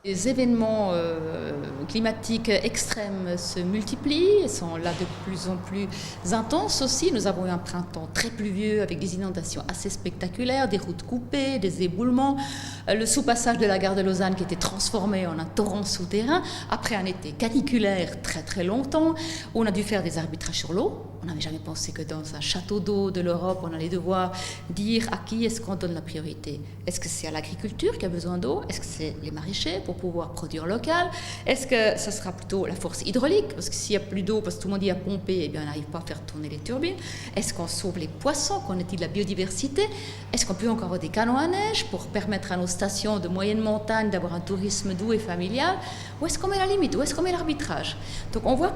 Les événements climatiques extrêmes se multiplient et sont là de plus en plus intenses aussi. Nous avons eu un printemps très pluvieux avec des inondations assez spectaculaires, des routes coupées, des éboulements, le sous-passage de la gare de Lausanne qui était transformé en un torrent souterrain, après un été caniculaire très très longtemps, où on a dû faire des arbitrages sur l'eau. On n'avait jamais pensé que dans un château d'eau de l'Europe, on allait devoir dire à qui est-ce qu'on donne la priorité. Est-ce que c'est à l'agriculture qui a besoin d'eau? Est-ce que c'est les maraîchers pour pouvoir produire local? Est-ce que ce sera plutôt la force hydraulique? Parce que s'il n'y a plus d'eau, parce que tout le monde y a pompé, eh bien on n'arrive pas à faire tourner les turbines. Est-ce qu'on sauve les poissons? Qu'en est-il de la biodiversité? Est-ce qu'on peut encore avoir des canons à neige pour permettre à nos stations de moyenne montagne d'avoir un tourisme doux et familial? Où est-ce qu'on met la limite? Où est-ce qu'on met l'arbitrage? Donc on voit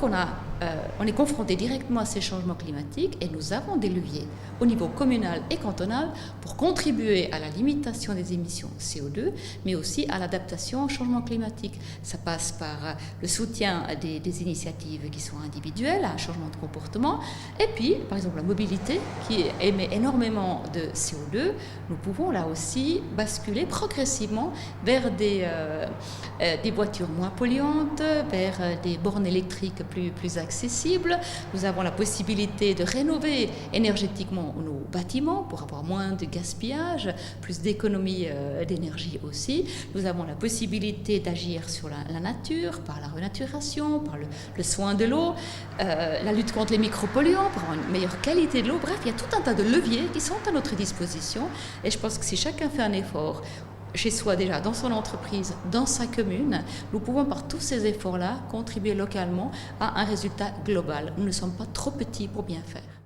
on est confronté directement à ces changements climatiques et nous avons des leviers au niveau communal et cantonal pour contribuer à la limitation des émissions CO2, mais aussi à l'adaptation au changement climatique. Ça passe par le soutien des initiatives qui sont individuelles, à un changement de comportement, et puis, par exemple, la mobilité qui émet énormément de CO2. Nous pouvons là aussi basculer progressivement vers des voitures moins polluantes, vers des bornes électriques plus accessibles. Nous avons la possibilité de rénover énergétiquement nos bâtiments pour avoir moins de gaspillage, plus d'économie d'énergie aussi. Nous avons la possibilité d'agir sur la nature, par la renaturation, par le soin de l'eau, la lutte contre les micropolluants, pour avoir une meilleure qualité de l'eau. Bref, il y a tout un tas de leviers qui sont à notre disposition et je pense que si chacun fait un effort, chez soi déjà, dans son entreprise, dans sa commune, nous pouvons par tous ces efforts-là contribuer localement à un résultat global. Nous ne sommes pas trop petits pour bien faire.